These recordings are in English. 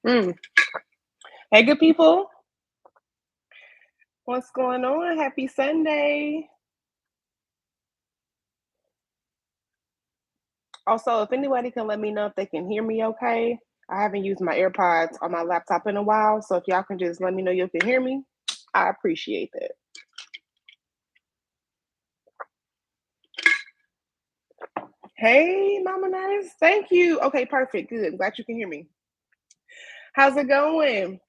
Mm. Hey, good people. What's going on? Happy Sunday. Also, if anybody can let me know if they can hear me okay. I haven't used my AirPods on my laptop in a while, so if y'all can just let me know you can hear me, I appreciate that. Hey, Mama Nice. Thank you. Okay, perfect. Good. Glad you can hear me. How's it going?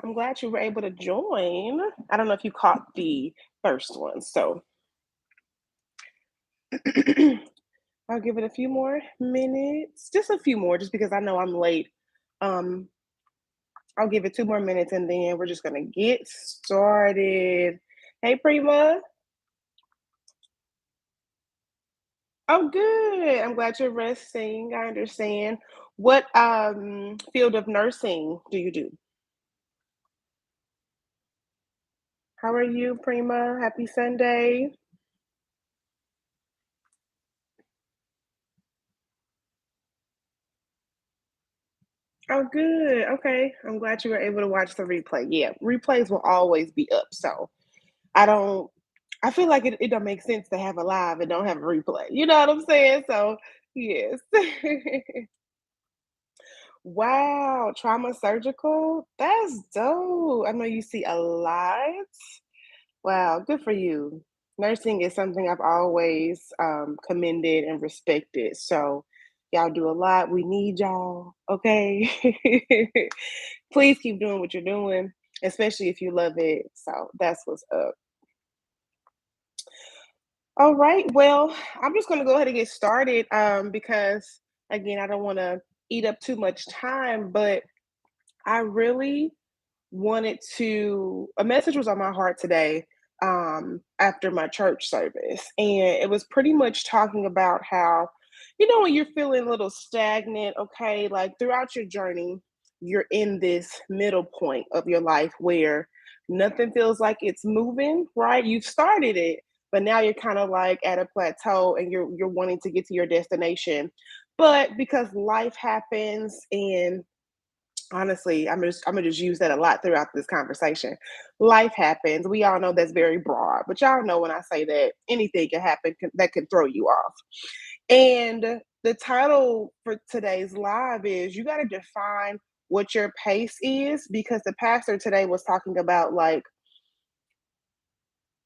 I'm glad you were able to join. I don't know if you caught the first one, so I'll give it a few more minutes. Just a few more, just because I know I'm late. Um, I'll give it 2 more minutes and then we're just gonna get started. Hey, Prima. Oh, good. I'm glad you're resting. I understand. What field of nursing do you do? How are you, Prima? Happy Sunday. Oh, good. Okay. I'm glad you were able to watch the replay. Yeah, replays will always be up. So I don't I feel like it don't make sense to have a live and don't have a replay. You know what I'm saying? So yes. Wow, trauma surgical? That's dope. I know you see a lot. Wow, good for you. Nursing is something I've always commended and respected. So, y'all do a lot. We need y'all, okay? Please keep doing what you're doing, especially if you love it. So, that's what's up. All right. Well, I'm just going to go ahead and get started because, again, I don't want to eat up too much time, but I really wanted to a message was on my heart today after my church service, and it was pretty much talking about how, when you're feeling a little stagnant, okay, like throughout your journey you're in this middle point of your life where nothing feels like it's moving, right? You've started it, but now you're kind of like at a plateau and you're wanting to get to your destination, but because life happens, and honestly, I'm gonna just use that a lot throughout this conversation. Life happens. We all know that's very broad, but y'all know when I say that anything can happen that can throw you off. And the title for today's live is you got to define what your pace is, because the pastor today was talking about, like,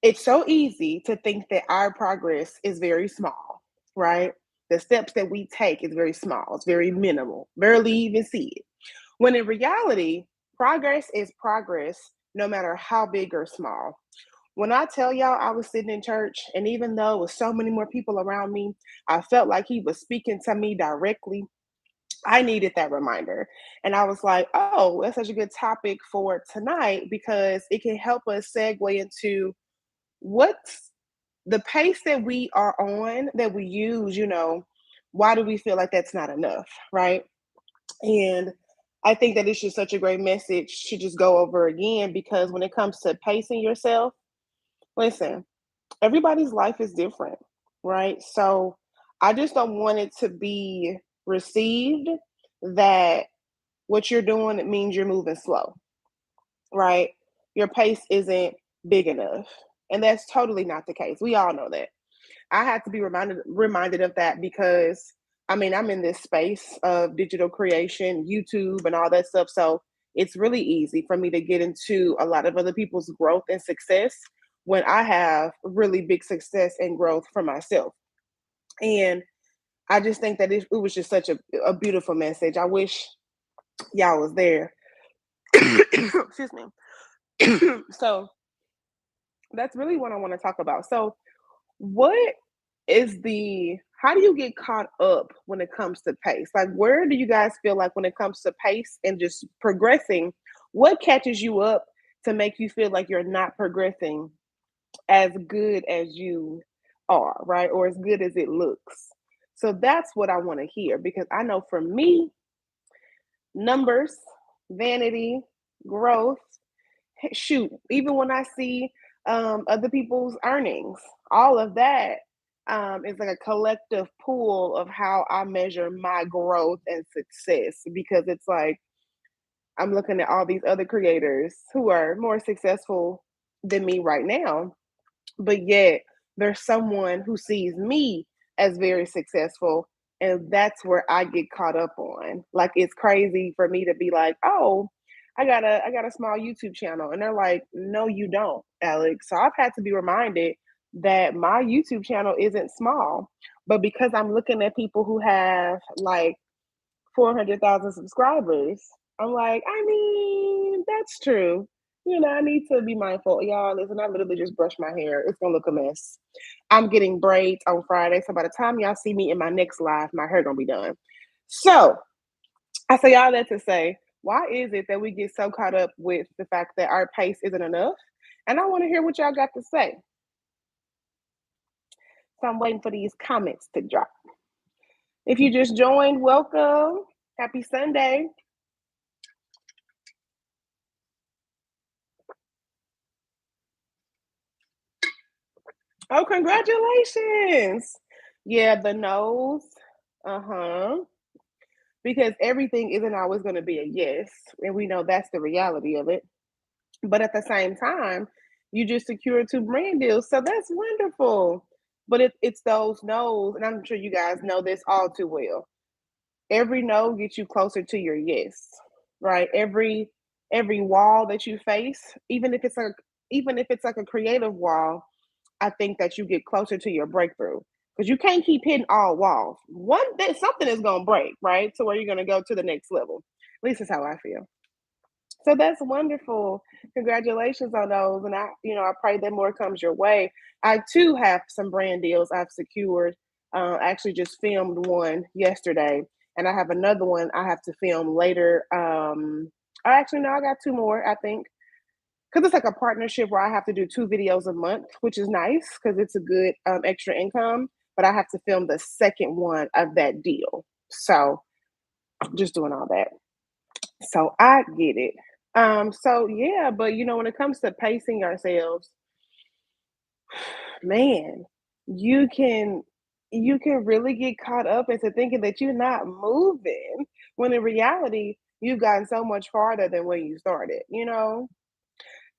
it's so easy to think that our progress is very small, right? The steps that we take is very small, it's very minimal, barely even see it. When in reality, progress is progress no matter how big or small. When I tell y'all I was sitting in church, and even though it was so many more people around me, I felt like he was speaking to me directly. I needed that reminder. And I was like, oh, that's such a good topic for tonight because it can help us segue into what's the pace that we are on, that we use, why do we feel like that's not enough, right? And I think that it's just such a great message to just go over again, because when it comes to pacing yourself, listen, everybody's life is different, right? So I just don't want it to be received that what you're doing, it means you're moving slow, right? Your pace isn't big enough. And that's totally not the case. We all know that. I had to be reminded of that because I mean, I'm in this space of digital creation, YouTube and all that stuff. So it's really easy for me to get into a lot of other people's growth and success when I have really big success and growth for myself. And I just think that it was just such a beautiful message. I wish y'all was there. Excuse me. So that's really what I want to talk about. So what is the how do you get caught up when it comes to pace? Like, where do you guys feel like when it comes to pace and just progressing, what catches you up to make you feel like you're not progressing as good as you are, right? Or as good as it looks. So that's what I want to hear, because I know for me, numbers, vanity, growth shoot, even when I see other people's earnings, all of that is like a collective pool of how I measure my growth and success because it's like I'm looking at all these other creators who are more successful than me right now, but yet there's someone who sees me as very successful, and that's where I get caught up on. Like it's crazy for me to be like, "Oh, I got a small YouTube channel." And they're like, "No, you don't, Alex." So I've had to be reminded that my YouTube channel isn't small, but because I'm looking at people who have like 400,000 subscribers. I'm like, I mean, that's true. I need to be mindful. Y'all, listen, I literally just brushed my hair. It's gonna look a mess. I'm getting braids on Friday. So by the time y'all see me in my next live, my hair gonna be done. So I say all that to say, why is it that we get so caught up with the fact that our pace isn't enough? And I want to hear what y'all got to say. So I'm waiting for these comments to drop. If you just joined, welcome. Happy Sunday. Oh, congratulations. Yeah, the nose. Uh-huh. Because everything isn't always going to be a yes. And we know that's the reality of it. But at the same time, you just secured two brand deals. So that's wonderful. But it's those no's, and I'm sure you guys know this all too well. Every no gets you closer to your yes, right? Every wall that you face, even if it's like a creative wall, I think that you get closer to your breakthrough because you can't keep hitting all walls. One day, something is going to break, right? So where you're going to go to the next level. At least that's how I feel. So that's wonderful. Congratulations on those. And I pray that more comes your way. I too have some brand deals I've secured. I actually just filmed one yesterday, and I have another one I have to film later. I actually no, I got two more, I think, because it's like a partnership where I have to do 2 videos a month, which is nice because it's a good extra income. But I have to film the second one of that deal. So just doing all that. So I get it. So yeah, but when it comes to pacing ourselves, man, you can you can really get caught up into thinking that you're not moving when in reality you've gotten so much farther than when you started.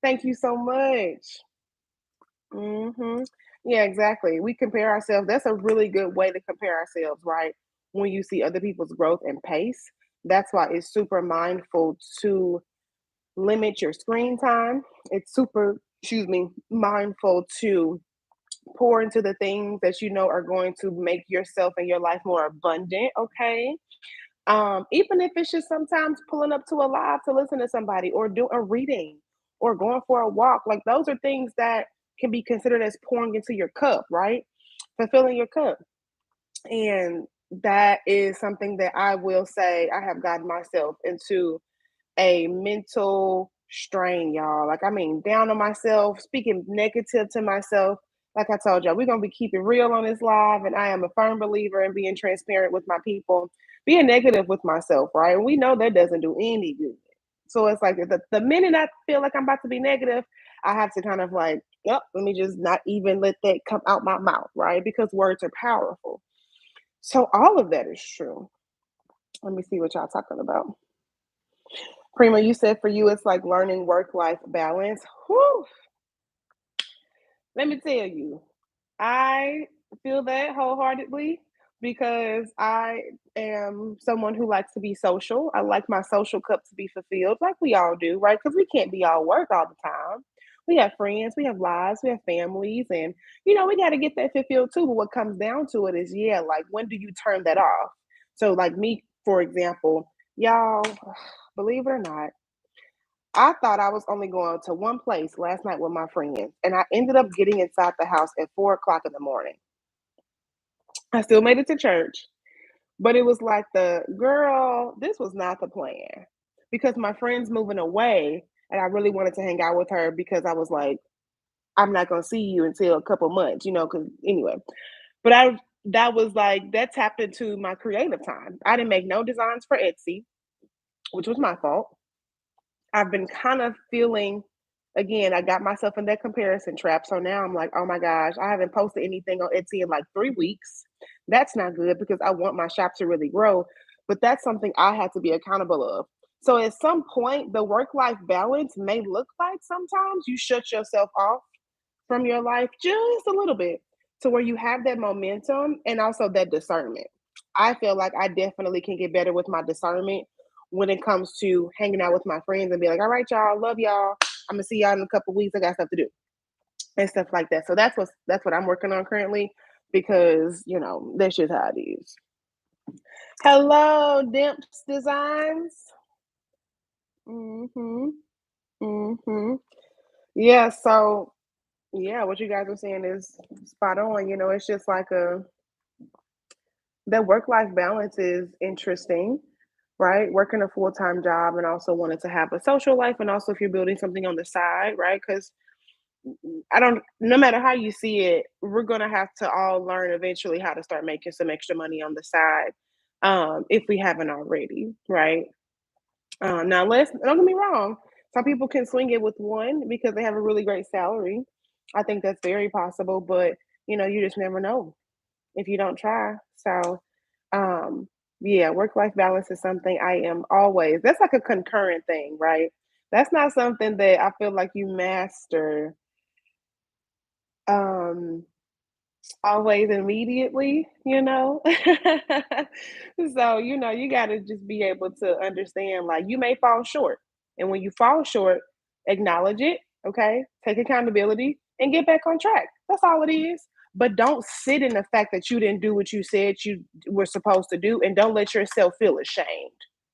Thank you so much. Mhm. Yeah, exactly. We compare ourselves. That's a really good way to compare ourselves, right? When you see other people's growth and pace. That's why it's super mindful to limit your screen time. It's super, excuse me, mindful to pour into the things that you know are going to make yourself and your life more abundant, okay? Even if it's just sometimes pulling up to a live to listen to somebody or do a reading or going for a walk, like those are things that can be considered as pouring into your cup, right? Fulfilling your cup. And that is something that I will say I have gotten myself into a mental strain, y'all. Like, I mean, down on myself, speaking negative to myself. Like I told y'all, we're going to be keeping real on this live. And I am a firm believer in being transparent with my people, being negative with myself, right? And we know that doesn't do any good. So it's like the minute I feel like I'm about to be negative, I have to kind of like, yep, let me just not even let that come out my mouth, right? Because words are powerful. So all of that is true. Let me see what y'all talking about. Prima, you said for you it's like learning work-life balance. Whew, let me tell you, I feel that wholeheartedly because I am someone who likes to be social. I like my social cup to be fulfilled, like we all do, right? Because we can't be all work all the time. We have friends, we have lives, we have families, and we got to get that fulfilled too. But what comes down to it is, yeah, like when do you turn that off? So, like me, for example, y'all, believe it or not, I thought I was only going to one place last night with my friends, and I ended up getting inside the house at 4 o'clock in the morning. I still made it to church, but it was like the girl, this was not the plan because my friend's moving away, and I really wanted to hang out with her because I was like, I'm not gonna see you until a couple months, because anyway. But that was like that tapped into my creative time. I didn't make no designs for Etsy, which was my fault. I've been kind of feeling again, I got myself in that comparison trap. So now I'm like, oh my gosh, I haven't posted anything on Etsy in like 3 weeks. That's not good because I want my shop to really grow. But that's something I have to be accountable of. So at some point, the work life balance may look like sometimes you shut yourself off from your life just a little bit to where you have that momentum and also that discernment. I feel like I definitely can get better with my discernment when it comes to hanging out with my friends and be like, all right, y'all, love y'all. I'm gonna see y'all in a couple weeks. I got stuff to do and stuff like that. So that's what I'm working on currently because that's just how it is. Hello, Dimps Designs. Mm-hmm. Mm-hmm. Yeah, so yeah, what you guys are saying is spot on. It's just like that work life balance is interesting, right? Working a full time job and also wanting to have a social life, and also if you're building something on the side, right? Because I don't, no matter how you see it, we're going to have to all learn eventually how to start making some extra money on the side if we haven't already, right? Now, let's don't get me wrong. Some people can swing it with one because they have a really great salary. I think that's very possible, but you just never know if you don't try. So, um, yeah, work life balance is something I am always. That's like a concurrent thing, right? That's not something that I feel like you master um always immediately. So, you got to just be able to understand like you may fall short. And when you fall short, acknowledge it, okay? Take accountability and get back on track. That's all it is. But don't sit in the fact that you didn't do what you said you were supposed to do, and don't let yourself feel ashamed,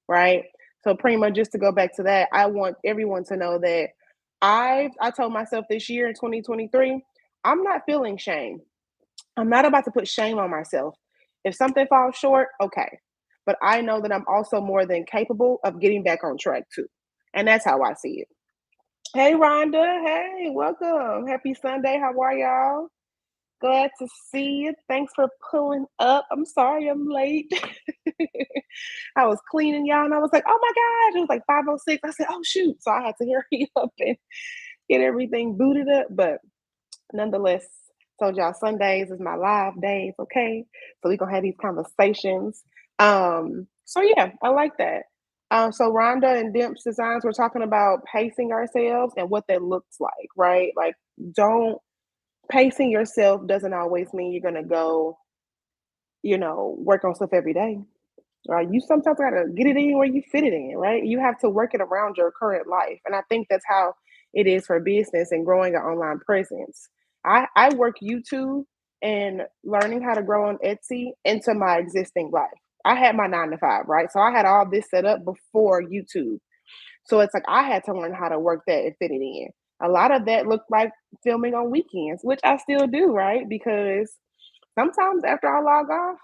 right? So, Prima, just to go back to that, I want everyone to know that I told myself this year in 2023, I'm not feeling shame. I'm not about to put shame on myself. If something falls short, okay. But I know that I'm also more than capable of getting back on track too. And that's how I see it. Hey, Rhonda. Hey, welcome. Happy Sunday. How are y'all? Glad to see you. Thanks for pulling up. I'm sorry I'm late. I was cleaning y'all and I was like, oh my gosh, it was like 5:06. I said, oh shoot. So I had to hurry up and get everything booted up. But nonetheless, told y'all Sundays is my live days, okay? So we gonna have these conversations. So yeah, I like that. So Rhonda and Dimps Designs, we're talking about pacing ourselves and what that looks like, right? Like, don't pacing yourself doesn't always mean you're gonna go, work on stuff every day. Right? You sometimes gotta get it in where you fit it in, right? You have to work it around your current life. And I think that's how it is for business and growing an online presence. I work YouTube and learning how to grow on Etsy into my existing life. I had my 9 to 5, right? So I had all this set up before YouTube. So it's like I had to learn how to work that and fit it in. A lot of that looked like filming on weekends, which I still do, right? Because sometimes after I log off,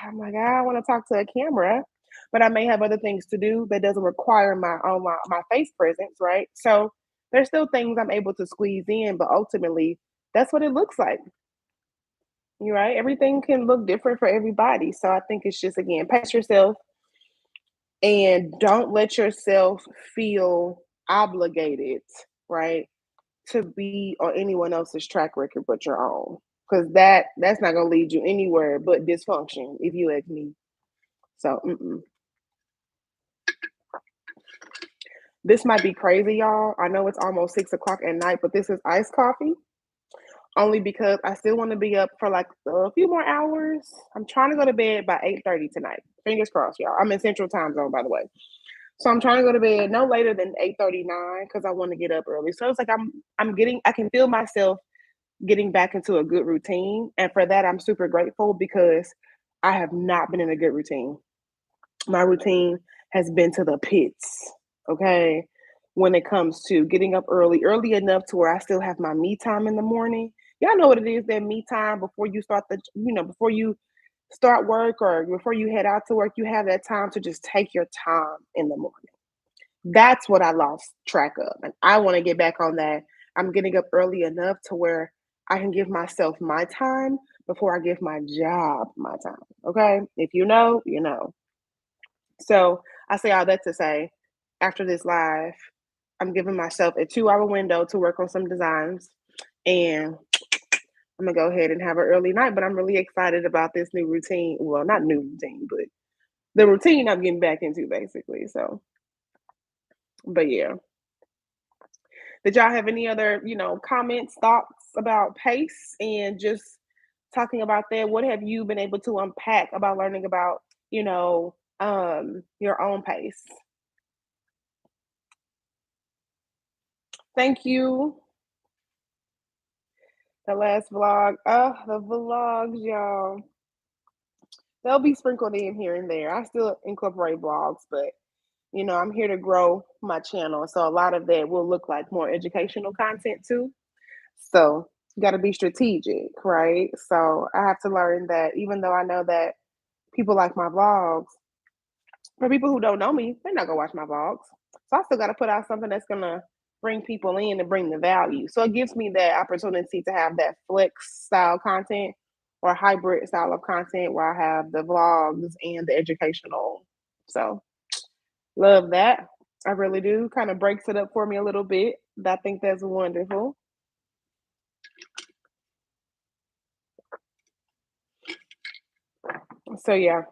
I'm like, I want to talk to a camera, but I may have other things to do that doesn't require my face presence, right? So there's still things I'm able to squeeze in, but ultimately that's what it looks like. You right? Everything can look different for everybody. So I think it's just again, pace yourself and don't let yourself feel obligated, right? To be on anyone else's track record but your own. Because that's not gonna lead you anywhere but dysfunction, if you ask me. So this might be crazy, y'all. I know it's almost 6 o'clock at night, but this is iced coffee. Only because I still want to be up for like a few more hours. I'm trying to go to bed by 8:30 tonight. Fingers crossed, y'all. I'm in Central Time Zone, by the way. So I'm trying to go to bed no later than 8:39 because I want to get up early. So it's like I can feel myself getting back into a good routine. And for that, I'm super grateful because I have not been in a good routine. My routine has been to the pits, okay? When it comes to getting up early enough to where I still have my me time in the morning. Y'all know what it is, that me time before you start before you start work or before you head out to work, you have that time to just take your time in the morning. That's what I lost track of. And I want to get back on that. I'm getting up early enough to where I can give myself my time before I give my job my time. Okay. If you know, you know. So I say all that to say, after this live, I'm giving myself a 2-hour window to work on some designs, and I'm gonna go ahead and have an early night. But I'm really excited about this new routine. Well, not new routine, but the routine I'm getting back into basically. So, but yeah. Did y'all have any other, comments, thoughts about pace and just talking about that? What have you been able to unpack about learning about, your own pace? Thank you. The last vlog. Oh, the vlogs, y'all. They'll be sprinkled in here and there. I still incorporate vlogs, but I'm here to grow my channel. So a lot of that will look like more educational content too. So you got to be strategic, right? So I have to learn that even though I know that people like my vlogs, for people who don't know me, they're not gonna watch my vlogs. So I still got to put out something that's gonna bring people in and bring the value. So it gives me that opportunity to have that flex style content or hybrid style of content where I have the vlogs and the educational. So love that. I really do. Kind of breaks it up for me a little bit. I think that's wonderful. So yeah.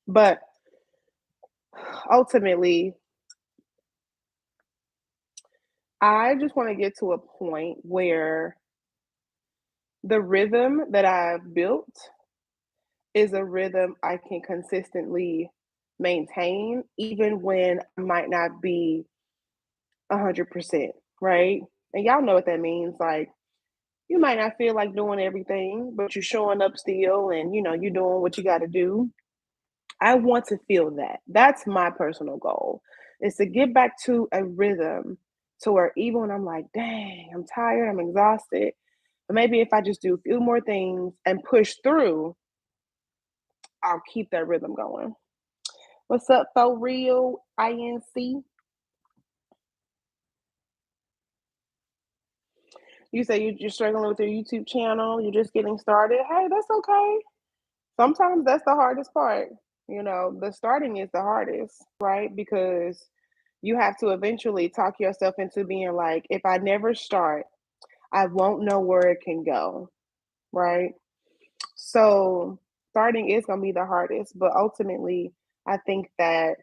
But ultimately, I just want to get to a point where the rhythm that I've built is a rhythm I can consistently maintain, even when I might not be 100%, right? And y'all know what that means. Like, you might not feel like doing everything, but you're showing up still and, you're doing what you got to do. I want to feel that. That's my personal goal, is to get back to a rhythm to where even when I'm like, dang, I'm tired, I'm exhausted, but maybe if I just do a few more things and push through, I'll keep that rhythm going. What's up, for real? INC. You say you're struggling with your YouTube channel, you're just getting started. Hey, that's okay. Sometimes that's the hardest part. The starting is the hardest, right? Because you have to eventually talk yourself into being like, if I never start, I won't know where it can go, right? So starting is going to be the hardest, but ultimately, I think that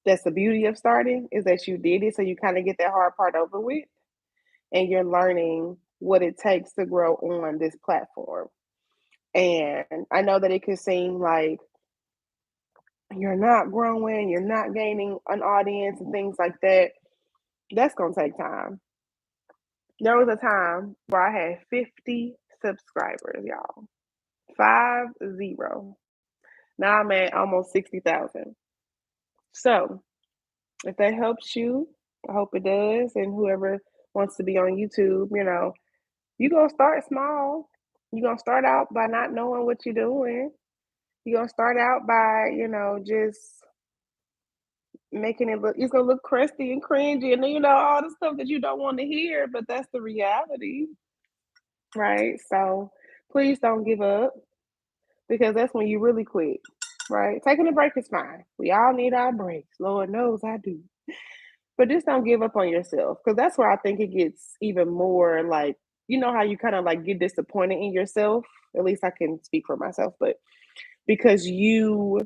that's the beauty of starting, is that you did it. So you kind of get that hard part over with and you're learning what it takes to grow on this platform. And I know that it could seem like you're not growing, you're not gaining an audience and things like that. That's going to take time. There was a time where I had 50 subscribers, y'all. 50. Now I'm at almost 60,000. So if that helps you, I hope it does. And whoever wants to be on YouTube, you're going to start small. You're going to start out by not knowing what you're doing. You're going to start out by, just making it look, it's going to look crusty and cringy and, all the stuff that you don't want to hear, but that's the reality, right? So please don't give up, because that's when you really quit, right? Taking a break is fine. We all need our breaks. Lord knows I do. But just don't give up on yourself, because that's where I think it gets even more like, how you kind of like get disappointed in yourself. At least I can speak for myself, but because you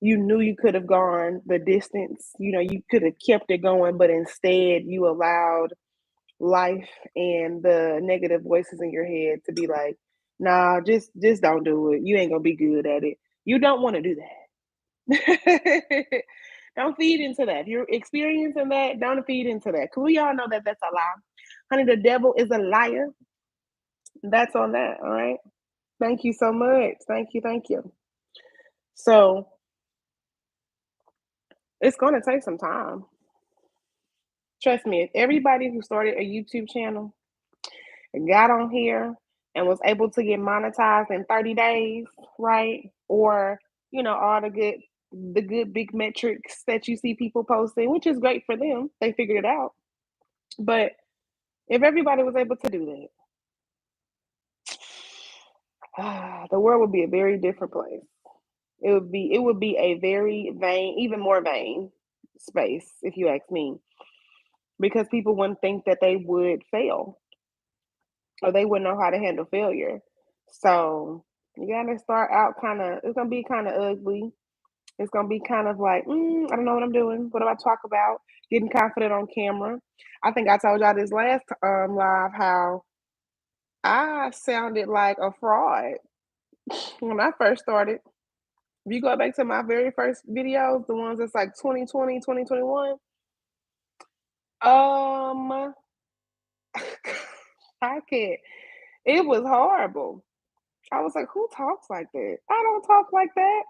knew you could have gone the distance, you could have kept it going, but instead you allowed life and the negative voices in your head to be like, nah, just don't do it. You ain't gonna be good at it. You don't want to do that. Don't feed into that. If you're experiencing that, don't feed into that. Because we all know that that's a lie. Honey, the devil is a liar. That's on that. All right. Thank you so much. Thank you. Thank you. So it's going to take some time. Trust me, if everybody who started a YouTube channel and got on here and was able to get monetized in 30 days, right? Or, all the good big metrics that you see people posting, which is great for them. They figured it out. But if everybody was able to do that, the world would be a very different place. It would be a very vain, even more vain space, if you ask me, because people wouldn't think that they would fail or they wouldn't know how to handle failure. So you gotta start out kind of, it's gonna be kind of ugly. It's gonna be kind of like, I don't know what I'm doing. What do I talk about? Getting confident on camera. I think I told y'all this last live how I sounded like a fraud when I first started. If you go back to my very first videos, the ones that's like 2020, 2021, um, I can't. It was horrible. I was like, "Who talks like that? I don't talk like that."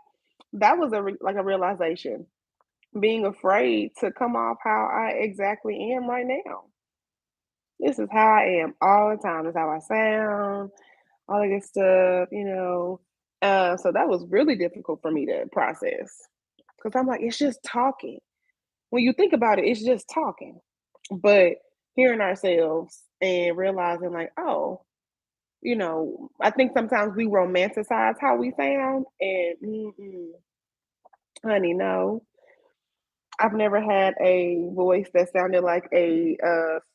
That was like a realization. Being afraid to come off how I exactly am right now. This is how I am all the time. This is how I sound, all that good stuff. So that was really difficult for me to process because I'm like, it's just talking. When you think about it, it's just talking. But hearing ourselves and realizing, like, oh, I think sometimes we romanticize how we sound, and honey, no. I've never had a voice that sounded like a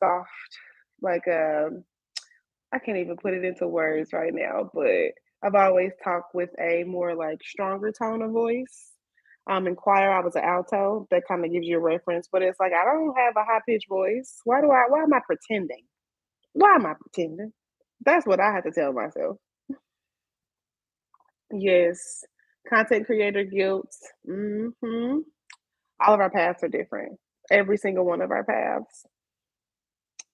soft, like I can't even put it into words right now, but I've always talked with a more like stronger tone of voice. In choir, I was an alto. That kind of gives you a reference, but it's like I don't have a high pitched voice. Why am I pretending? Why am I pretending? That's what I have to tell myself. Yes, content creator guilt. All of our paths are different. Every single one of our paths.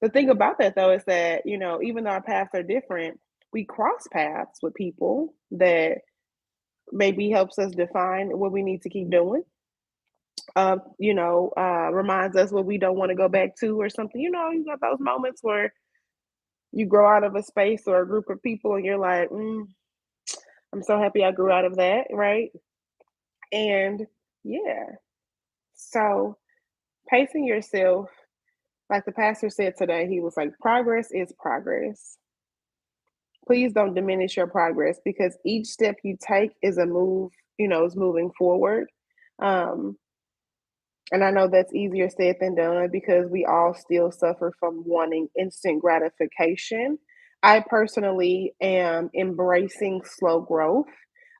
The thing about that though is that, even though our paths are different, we cross paths with people that maybe helps us define what we need to keep doing. Reminds us what we don't want to go back to or something. You got those moments where you grow out of a space or a group of people and you're like, I'm so happy I grew out of that, right? And yeah, so pacing yourself, like the pastor said today, he was like, progress is progress. Please don't diminish your progress because each step you take is a move, is moving forward. Um, and I know that's easier said than done because we all still suffer from wanting instant gratification. I personally am embracing slow growth.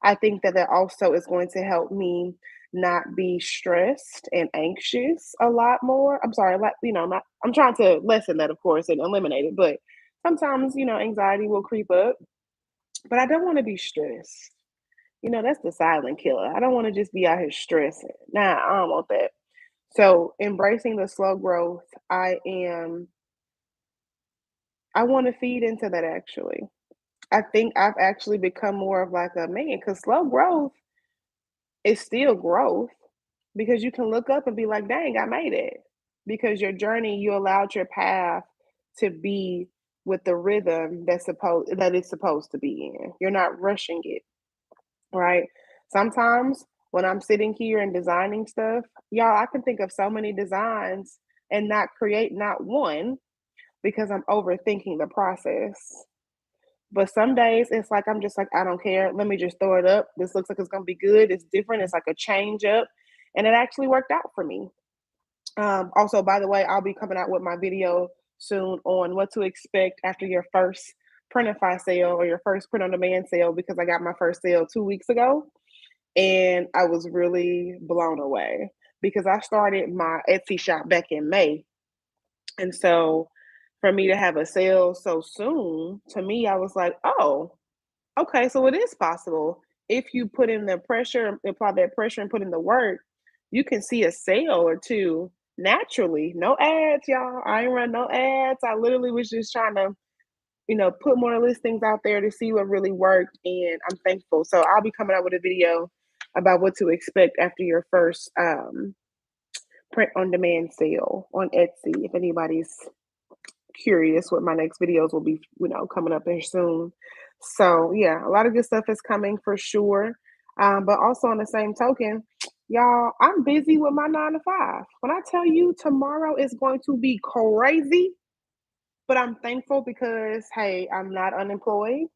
I think that that also is going to help me not be stressed and anxious a lot more. I'm sorry, like, not, I'm trying to lessen that, of course, and eliminate it, but sometimes, anxiety will creep up, but I don't want to be stressed. That's the silent killer. I don't want to just be out here stressing. Nah, I don't want that. So embracing the slow growth, I want to feed into that actually. I think I've actually become more of like a man because slow growth is still growth because you can look up and be like, dang, I made it. Because your journey, you allowed your path to be with the rhythm that it's supposed to be in. You're not rushing it, right? Sometimes when I'm sitting here and designing stuff, y'all, I can think of so many designs and not create not one because I'm overthinking the process. But some days it's like I'm just like, I don't care. Let me just throw it up. This looks like it's gonna be good. It's different. It's like a change up. And it actually worked out for me. Also, by the way, I'll be coming out with my video soon on what to expect after your first printify sale or your first print on demand sale because I got my first sale 2 weeks ago and I was really blown away because I started my Etsy shop back in May. And so for me to have a sale so soon, to me, I was like, oh, okay, so it is possible. If you put in the pressure, apply that pressure and put in the work, you can see a sale or two naturally. No ads, y'all. I ain't run no ads. I literally was just trying to, put more listings out there to see what really worked. And I'm thankful. So I'll be coming out with a video about what to expect after your first print on demand sale on Etsy. If anybody's curious what my next videos will be, coming up there soon. So yeah, a lot of good stuff is coming for sure. But also on the same token, y'all, I'm busy with my 9 to 5. When I tell you tomorrow is going to be crazy, but I'm thankful because hey, I'm not unemployed,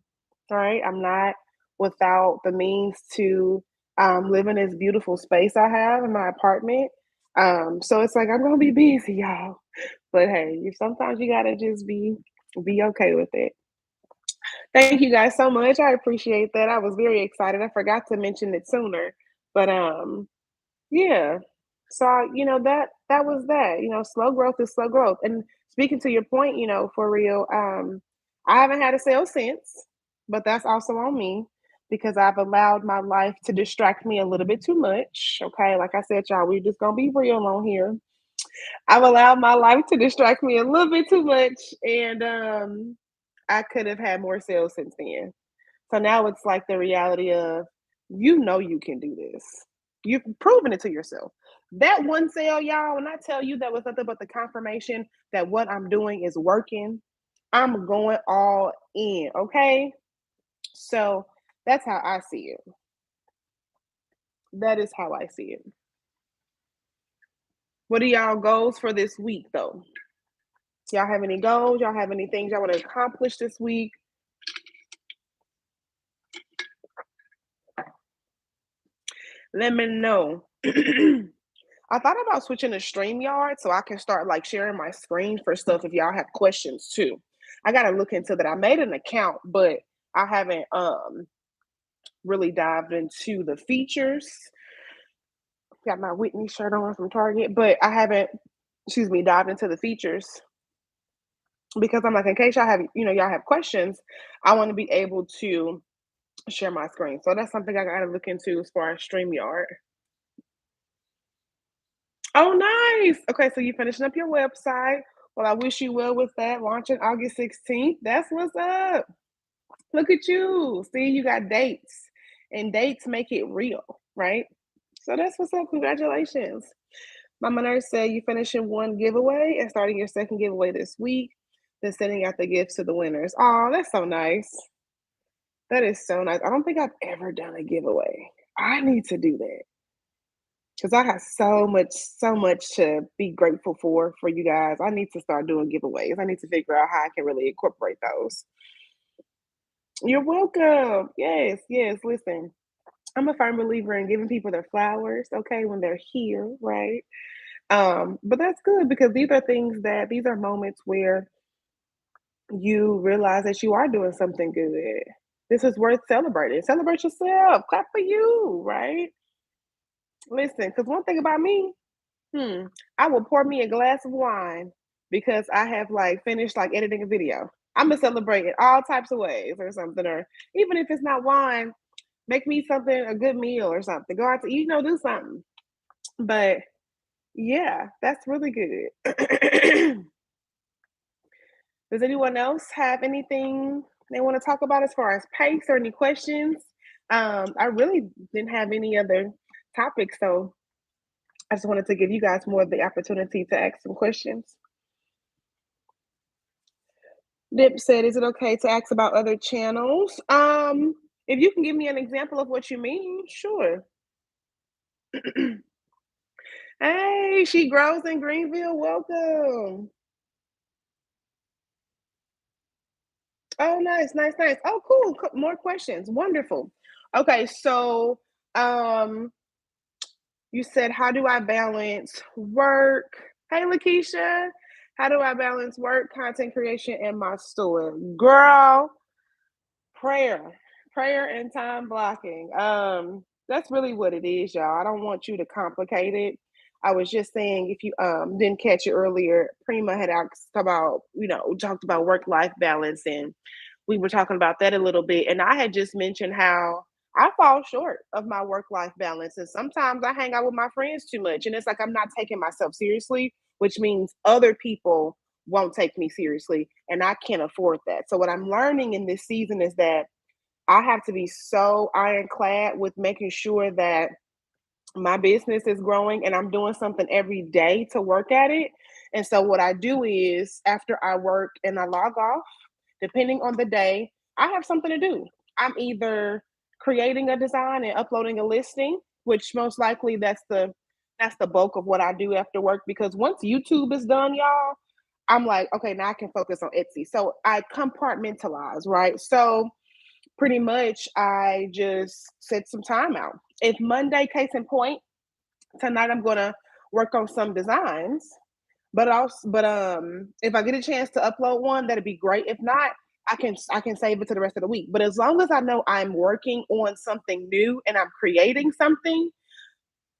right? I'm not without the means to live in this beautiful space I have in my apartment. So it's like I'm gonna be busy, y'all. But hey, sometimes you gotta just be okay with it. Thank you guys so much. I appreciate that. I was very excited. I forgot to mention it sooner, but yeah. So that was that. Slow growth is slow growth. And speaking to your point, for real, I haven't had a sale since, but that's also on me because I've allowed my life to distract me a little bit too much. Okay, like I said, y'all, we're just gonna be real on here. I've allowed my life to distract me a little bit too much, and I could have had more sales since then. So now it's like the reality of you can do this. You've proven it to yourself. That one sale, y'all, when I tell you that was nothing but the confirmation that what I'm doing is working, I'm going all in. Okay. So that's how I see it. That is how I see it. What are y'all goals for this week though? Y'all have any goals? Y'all have any things y'all want to accomplish this week? Let me know. I thought about switching to StreamYard so I can start like sharing my screen for stuff if y'all have questions too. I gotta look into that. I made an account, but I haven't really dived into the features. Got my Whitney shirt on from Target, but I haven't, excuse me, dived into the features because I'm like, in case y'all have, y'all have questions, I want to be able to share my screen. So that's something I gotta look into as far as StreamYard. Oh, nice. Okay, so you're finishing up your website. Well, I wish you well with that. Launching August 16th. That's what's up. Look at you. See, you got dates, and dates make it real, right? So that's what's up. Congratulations. Mama Nurse said you finishing one giveaway and starting your second giveaway this week, then sending out the gifts to the winners. Oh, that's so nice. That is so nice. I don't think I've ever done a giveaway. I need to do that. Because I have so much to be grateful for you guys. I need to start doing giveaways. I need to figure out how I can really incorporate those. You're welcome. Yes, yes. Listen, I'm a firm believer in giving people their flowers, okay, when they're here, right? But that's good because these are moments where you realize that you are doing something good. This is worth celebrating. Celebrate yourself. Clap for you, right? Listen, because one thing about me, I will pour me a glass of wine because I have like finished like editing a video. I'm gonna celebrate in all types of ways or something, or even if it's not wine, make me something, a good meal or something. Go out to eat, do something. But yeah, that's really good. Does anyone else have anything they want to talk about as far as pace or any questions? I really didn't have any other topics, so I just wanted to give you guys more of the opportunity to ask some questions. Dip said, "Is it okay to ask about other channels?" If you can give me an example of what you mean, sure. Hey, she grows in Greenville. Welcome. Oh, nice, nice, nice. Oh, cool. More questions. Wonderful. Okay, so um, you said, "How do I balance work?" Hey, Lakeisha, how do I balance work, content creation, and my store? Girl, prayer, prayer and time blocking. That's really what it is, y'all. I don't want you to complicate it. I was just saying, if you didn't catch it earlier, Prima had asked about, talked about work-life balance, and we were talking about that a little bit. And I had just mentioned how I fall short of my work-life balance. And sometimes I hang out with my friends too much. And it's like I'm not taking myself seriously, which means other people won't take me seriously. And I can't afford that. So what I'm learning in this season is that I have to be so ironclad with making sure that my business is growing and I'm doing something every day to work at it. And so what I do is after I work and I log off, depending on the day, I have something to do. I'm either creating a design and uploading a listing, which most likely that's the bulk of what I do after work because once YouTube is done, y'all, I'm like, okay, now I can focus on Etsy. So I compartmentalize, right? So pretty much I just set some time out. If Monday, case in point, tonight I'm gonna work on some designs. But if I get a chance to upload one, that'd be great. If not, I can save it to the rest of the week. But as long as I know I'm working on something new and I'm creating something,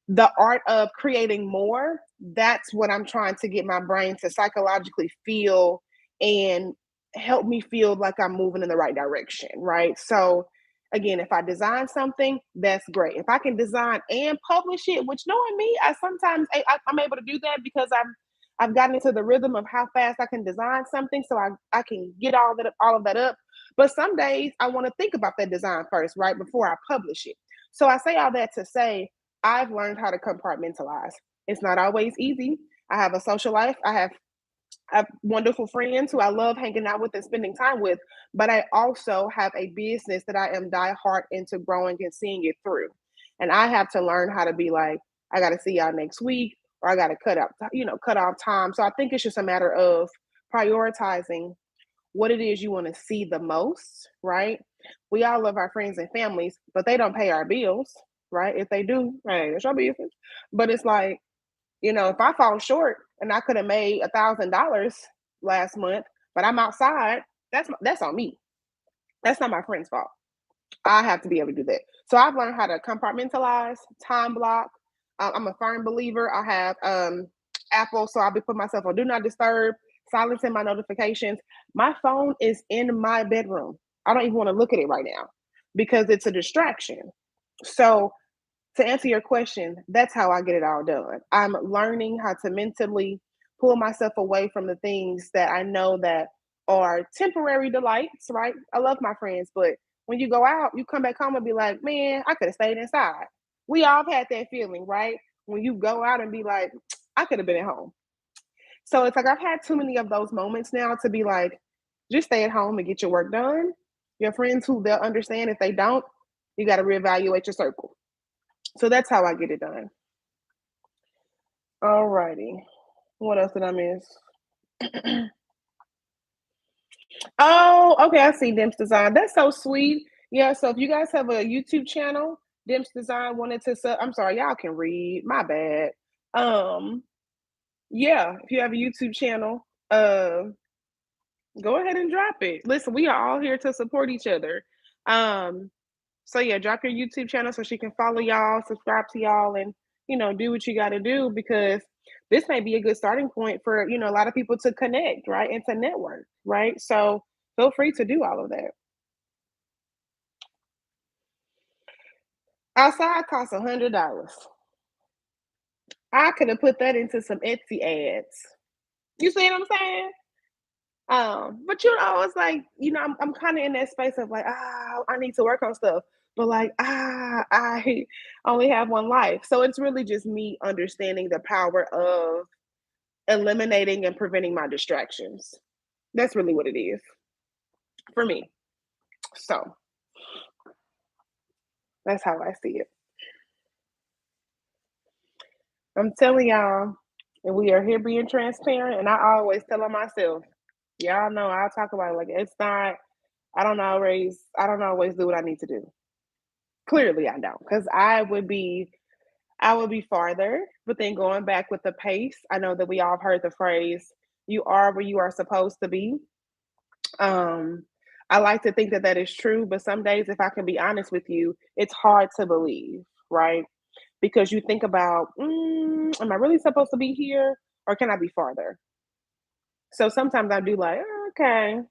the art of creating more, that's what I'm trying to get my brain to psychologically feel and help me feel like I'm moving in the right direction, right? So again, if I design something, that's great. If I can design and publish it, which knowing me, I sometimes I'm able to do that because I've gotten into the rhythm of how fast I can design something, so I can get all of that up. But some days I want to think about that design first, right, before I publish it. So I say all that to say I've learned how to compartmentalize. It's not always easy. I have a social life. I have wonderful friends who I love hanging out with and spending time with, but I also have a business that I am die hard into growing and seeing it through. And I have to learn how to be like, I got to see y'all next week, or I got to cut off time. So I think it's just a matter of prioritizing what it is you want to see the most, right? We all love our friends and families, but they don't pay our bills, right? If they do, hey, it's your business. But it's like, if I fall short and I could have made $1,000 last month, but I'm outside, that's on me. That's not my friend's fault. I have to be able to do that. So I've learned how to compartmentalize, time block. I'm a firm believer. I have Apple, so I'll be putting myself on do not disturb, silencing my notifications. My phone is in my bedroom. I don't even want to look at it right now because it's a distraction. So to answer your question, that's how I get it all done. I'm learning how to mentally pull myself away from the things that I know that are temporary delights, right? I love my friends, but when you go out, you come back home and be like, man, I could have stayed inside. We all have had that feeling, right? When you go out and be like, I could have been at home. So it's like I've had too many of those moments now to be like, just stay at home and get your work done. Your friends who they'll understand. If they don't, you got to reevaluate your circle. So that's how I get it done. Alrighty. What else did I miss? Oh, okay. I see Dimps Design. That's so sweet. Yeah. So if you guys have a YouTube channel, Dimps Design wanted to I'm sorry, y'all can read. My bad. Um, yeah, if you have a YouTube channel, go ahead and drop it. Listen, we are all here to support each other. Um, so yeah, drop your YouTube channel so she can follow y'all, subscribe to y'all, and do what you got to do because this may be a good starting point for a lot of people to connect, right, and to network, right. So feel free to do all of that. Outside costs $100. I could have put that into some Etsy ads. You see what I'm saying? But it's like, I'm kind of in that space of like, I need to work on stuff. But like, I only have one life. So it's really just me understanding the power of eliminating and preventing my distractions. That's really what it is for me. So that's how I see it. I'm telling y'all, and we are here being transparent. And I always tell on myself, y'all know I'll talk about it like it's not, I don't always do what I need to do. Clearly I don't, because I would be farther, but then going back with the pace, I know that we all have heard the phrase, you are where you are supposed to be. Um, I like to think that that is true, but some days, if I can be honest with you, it's hard to believe, right? Because you think about, am I really supposed to be here or can I be farther? So sometimes I do like, okay,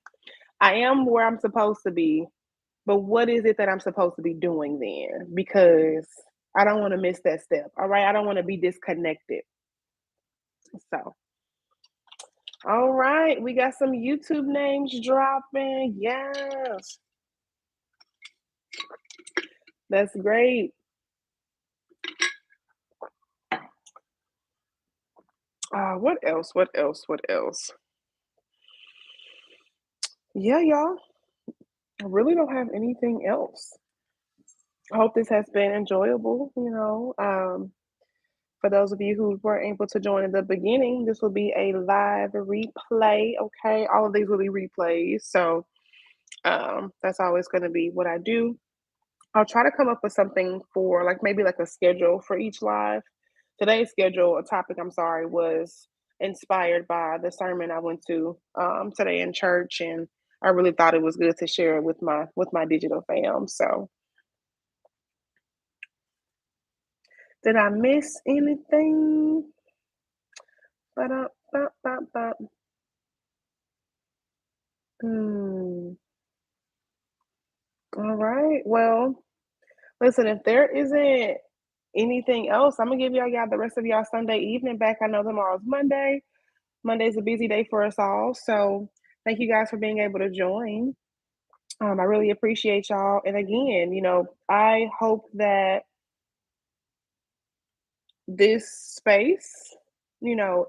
I am where I'm supposed to be, but what is it that I'm supposed to be doing then? Because I don't want to miss that step. All right. I don't want to be disconnected. So, all right. We got some YouTube names dropping. Yes. That's great. What else? What else? What else? Yeah, y'all. I really don't have anything else. I hope this has been enjoyable. For those of you who weren't able to join in the beginning, this will be a live replay. Okay, all of these will be replays. So that's always going to be what I do. I'll try to come up with something for like maybe like a schedule for each live. today's schedule, a topic, I'm sorry, was inspired by the sermon I went to today in church, and I really thought it was good to share it with my digital fam. So, did I miss anything? Ba-da-ba-ba-ba. Hmm. All right. Well, listen, if there isn't anything else, I'm gonna give y'all the rest of y'all Sunday evening back. I know tomorrow's Monday. Monday's a busy day for us all. So thank you guys for being able to join. I really appreciate y'all. And again, I hope that this space,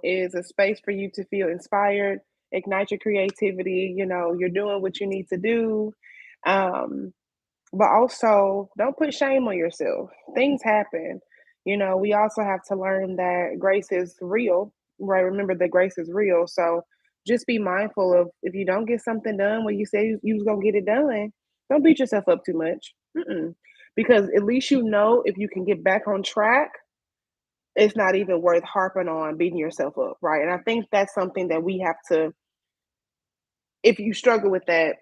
is a space for you to feel inspired, ignite your creativity. You're doing what you need to do. Um, but also, don't put shame on yourself. Things happen. We also have to learn that grace is real, right? Remember that grace is real. So just be mindful of, if you don't get something done when you say you was gonna get it done, don't beat yourself up too much. Because at least if you can get back on track, it's not even worth harping on beating yourself up, right? And I think that's something that we have to, if you struggle with that,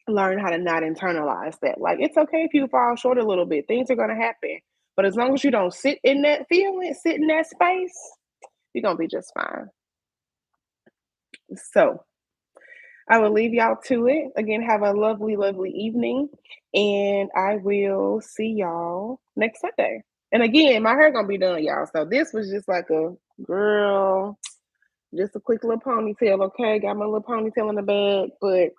learn how to not internalize that. Like, it's okay if you fall short a little bit. Things are gonna happen. But as long as you don't sit in that feeling, sit in that space, you're gonna be just fine. So I will leave y'all to it. Again, have a lovely, lovely evening. And I will see y'all next Sunday. And again, my hair gonna be done, y'all. So this was just like a girl, just a quick little ponytail, okay? Got my little ponytail in the bag, but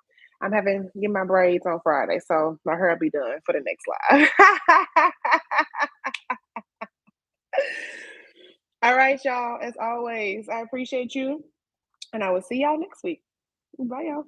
I'm having to get my braids on Friday, so my hair will be done for the next live. All right, y'all. As always, I appreciate you, and I will see y'all next week. Bye, y'all.